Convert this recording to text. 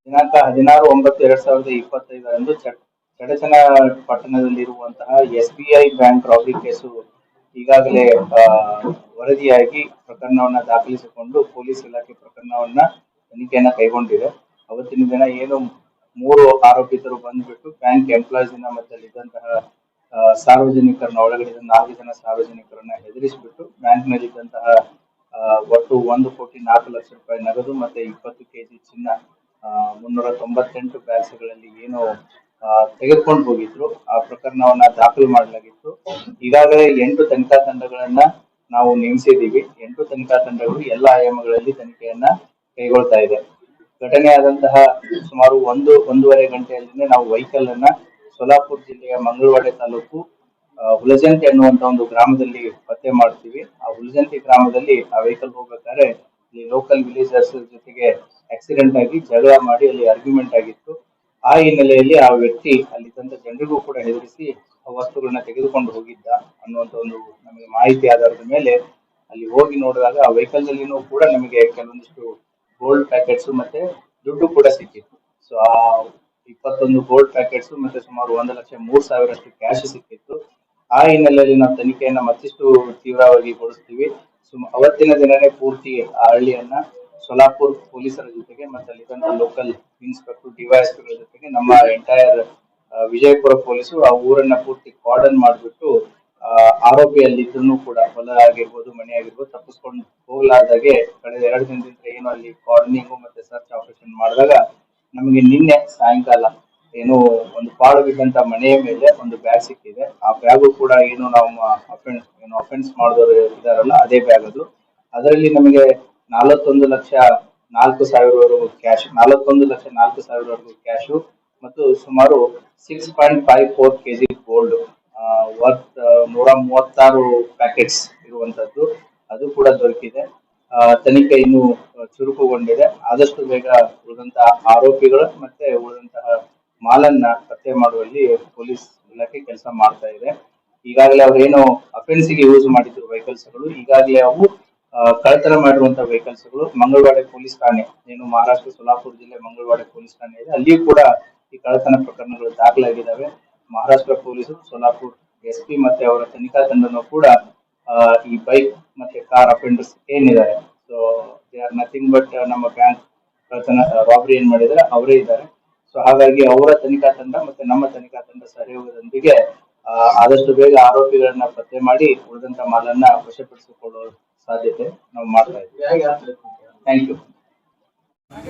ದಿನಾಂಕ 16/9/2025 ಚಡಚಣ ಪಟ್ಟಣದಲ್ಲಿರುವಂತಹ SBI bank robbery case ಈಗಾಗಲೇ ವರದಿಯಾಗಿ ಪ್ರಕರಣವನ್ನ ದಾಖಲಿಸಿಕೊಂಡು ಪೊಲೀಸ್ ಇಲಾಖೆ ಪ್ರಕರಣವನ್ನ ತನಿಖೆಯನ್ನ ಕೈಗೊಂಡಿದೆ. ಅವತ್ತಿನ ದಿನ ಏನು 3 ಆರೋಪಿತರು ಬಂದ್ಬಿಟ್ಟು ಬ್ಯಾಂಕ್ ಎಂಪ್ಲಾಯೀಸ್ ಮತ್ತೆ ಅಲ್ಲಿದ್ದಂತಹ ಸಾರ್ವಜನಿಕರನ್ನ ಒಳಗಡೆ 4 ಜನ ಸಾರ್ವಜನಿಕರನ್ನ ಹೆದರಿಸಿಬಿಟ್ಟು ಬ್ಯಾಂಕ್ ನಲ್ಲಿದ್ದಂತಹ ಒಟ್ಟು 1,04,00,000 ನಗದು ಮತ್ತೆ 20 ಕೆಜಿ ಚಿನ್ನ 398 ಬ್ಯಾಗ್ಸ್ಗಳಲ್ಲಿ ಏನು ತೆಗೆದುಕೊಂಡು ಹೋಗಿದ್ರು. ಆ ಪ್ರಕರಣವನ್ನ ದಾಖಲು ಮಾಡಲಾಗಿತ್ತು. ಈಗಾಗಲೇ 8 ತನಿಖಾ ತಂಡಗಳನ್ನ ನಾವು ನೇಮಿಸಿದ್ದೀವಿ. 8 ತನಿಖಾ ತಂಡಗಳು ಎಲ್ಲ ಆಯಾಮಗಳಲ್ಲಿ ತನಿಖೆಯನ್ನ ಕೈಗೊಳ್ತಾ ಇದೆ. ಘಟನೆಯಾದಂತಹ ಸುಮಾರು 1-1.5 ಗಂಟೆಯಲ್ಲಿನೇ ನಾವು ವೆಹಿಕಲ್ ಅನ್ನ ಸೋಲಾಪುರ ಜಿಲ್ಲೆಯ ಮಂಗಳವಾಡೆ ತಾಲೂಕು ಹುಲಜಂತಿ ಅನ್ನುವಂತ ಒಂದು ಗ್ರಾಮದಲ್ಲಿ ಪತ್ತೆ ಮಾಡ್ತೀವಿ. ಆ ಹುಲಜಂತಿ ಗ್ರಾಮದಲ್ಲಿ ಆ ವೆಹಿಕಲ್ ಹೋಗ್ಬೇಕಾದ್ರೆ ಇಲ್ಲಿ ಲೋಕಲ್ ವಿಲೇಜರ್ಸ್ ಜೊತೆಗೆ ಆಕ್ಸಿಡೆಂಟ್ ಆಗಿ ಜಗಳ ಮಾಡಿ ಅಲ್ಲಿ ಆರ್ಗ್ಯುಮೆಂಟ್ ಆಗಿತ್ತು. ಆ ಹಿನ್ನೆಲೆಯಲ್ಲಿ ಆ ವ್ಯಕ್ತಿ ಅಲ್ಲಿದ್ದಂತ ಜನರಿಗೂ ಕೂಡ ಹೆದರಿಸಿ ವಸ್ತುಗಳನ್ನ ತೆಗೆದುಕೊಂಡು ಹೋಗಿದ್ದ ಅನ್ನುವಂತ ಒಂದು ನಮಗೆ ಮಾಹಿತಿ ಆಧಾರದ ಮೇಲೆ ಅಲ್ಲಿ ಹೋಗಿ ನೋಡಿದಾಗ ಆ ವೆಹಿಕಲ್ ನಲ್ಲಿನೂ ಕೂಡ ನಮಗೆ ಕೆಲವೊಂದಿಷ್ಟು ಗೋಲ್ಡ್ ಪ್ಯಾಕೆಟ್ಸ್ ಮತ್ತೆ ದುಡ್ಡು ಕೂಡ ಸಿಕ್ಕಿತ್ತು. ಸೊ ಆ 21 ಗೋಲ್ಡ್ ಪ್ಯಾಕೆಟ್ಸ್ ಮತ್ತೆ ಸುಮಾರು 1,03,000 ಕ್ಯಾಶ್ ಸಿಕ್ಕಿತ್ತು. ಆ ಹಿನ್ನೆಲೆಯಲ್ಲಿ ನಾವು ತನಿಖೆಯನ್ನ ಮತ್ತಿಷ್ಟು ತೀವ್ರವಾಗಿ ಗೊಳಿಸ್ತೀವಿ. ಅವತ್ತಿನ ದಿನನೇ ಪೂರ್ತಿ ಆ ಹಳ್ಳಿಯನ್ನ ಸೋಲಾಪುರ್ ಪೊಲೀಸರ ಜೊತೆಗೆ ಮತ್ತೆ ಅಲ್ಲಿದ್ದಂತ ಲೋಕಲ್ ಇನ್ಸ್ಪೆಕ್ಟರ್ ಡಿವೈಎಸ್ಪಿಗಳ ಜೊತೆಗೆ ನಮ್ಮ ಎಂಟೈರ್ ವಿಜಯಪುರ ಪೊಲೀಸರು ಆ ಊರನ್ನ ಪೂರ್ತಿ ಕಾರ್ಡನ್ ಮಾಡಿಬಿಟ್ಟು ಆರೋಪಿ ಅಲ್ಲಿದ್ದನ್ನು ಕೂಡ ಹೊಲ ಆಗಿರ್ಬೋದು ಮನೆ ಆಗಿರ್ಬೋದು ತಪ್ಪಿಸ್ಕೊಂಡು ಹೋಗ್ಲಾರ್ದಾಗೆ ಕಳೆದ 2 ದಿನದಿಂದ ಏನು ಅಲ್ಲಿ ಕಾರ್ಡನಿಂಗ್ ಮತ್ತೆ ಸರ್ಚ್ ಆಪರೇಷನ್ ಮಾಡಿದಾಗ ನಮಗೆ ನಿನ್ನೆ ಸಾಯಂಕಾಲ ಏನು ಒಂದು ಪಾಳು ಬಿದ್ದಂತ ಮನೆಯ ಮೇಲೆ ಒಂದು ಬ್ಯಾಗ್ ಸಿಕ್ಕಿದೆ. ಆ ಬ್ಯಾಗು ಕೂಡ ಏನು ನಾವು ಅಫೆನ್ಸ್ ಮಾಡಿದವರು ಇದಾರಲ್ಲ ಅದೇ ಬ್ಯಾಗ್ ಅದು. ಅದರಲ್ಲಿ ನಮಗೆ 41,04,000 ಕ್ಯಾಶ್ 41,04,000 ಕ್ಯಾಶು ಮತ್ತು ಸುಮಾರು 6.54 ಕೆಜಿ ಗೋಲ್ಡ್ ವರ್ತ್ 136 ಪ್ಯಾಕೆಟ್ಸ್ ಇರುವಂತದ್ದು ಅದು ಕೂಡ ದೊರಕಿದೆ. ತನಿಖೆ ಇನ್ನು ಚುರುಕುಗೊಂಡಿದೆ. ಆದಷ್ಟು ಬೇಗ ಉಳಿದಂತಹ ಆರೋಪಿಗಳು ಮತ್ತೆ ಉಳಿದಂತಹ ಮಾಲನ್ನ ಪತ್ತೆ ಮಾಡುವಲ್ಲಿ ಪೊಲೀಸ್ ಇಲಾಖೆ ಕೆಲಸ ಮಾಡ್ತಾ ಇದೆ. ಈಗಾಗಲೇ ಅವ್ರೇನು ಅಫೆನ್ಸಿಗೆ ಯೂಸ್ ಮಾಡಿದ್ರು ವೆಹಿಕಲ್ಸ್ಗಳು ಈಗಾಗಲೇ ಅವು ಕಳ್ಳತನ ಮಾಡಿರುವಂತಹ ವೆಹಿಕಲ್ಸ್ಗಳು ಮಂಗಳವಾಡೆ ಪೊಲೀಸ್ ಠಾಣೆ ಏನು ಮಹಾರಾಷ್ಟ್ರ ಸೋಲಾಪುರ ಜಿಲ್ಲೆ ಮಂಗಳವಾಡೆ ಪೊಲೀಸ್ ಠಾಣೆ ಇದೆ ಅಲ್ಲಿಯೂ ಕೂಡ ಈ ಕಳ್ಳತನ ಪ್ರಕರಣಗಳು ದಾಖಲಾಗಿದ್ದಾವೆ. ಮಹಾರಾಷ್ಟ್ರ ಪೊಲೀಸರು ಸೋಲಾಪುರ್ SP ಮತ್ತೆ ಅವರ ತನಿಖಾ ತಂಡನೂ ಕೂಡ ಈ ಬೈಕ್ ಮತ್ತೆ ಕಾರ್ ಅಫೆಂಡರ್ಸ್ ಏನಿದ್ದಾರೆ so they are nothing but ನಮ್ಮ ಬ್ಯಾಂಕ್ ಕಳ್ಳತನ ರಾಬರಿ ಏನ್ ಮಾಡಿದ್ದಾರೆ ಅವರೇ ಇದ್ದಾರೆ. ಸೊ ಹಾಗಾಗಿ ಅವರ ತನಿಖಾ ತಂಡ ಮತ್ತೆ ನಮ್ಮ ತನಿಖಾ ತಂಡ ಸಹಯೋಗದೊಂದಿಗೆ ಆದಷ್ಟು ಬೇಗ ಆರೋಪಿಗಳನ್ನ ಪತ್ತೆ ಮಾಡಿ ಉಳಿದಂತ ಮಾಲನ್ನ ವಶಪಡಿಸಿಕೊಳ್ಳುವ ಸಾಧ್ಯತೆ ನಾವು ಮಾಡ್ತಾ ಇದ್ದೀವಿ. Thank you. ಸಗ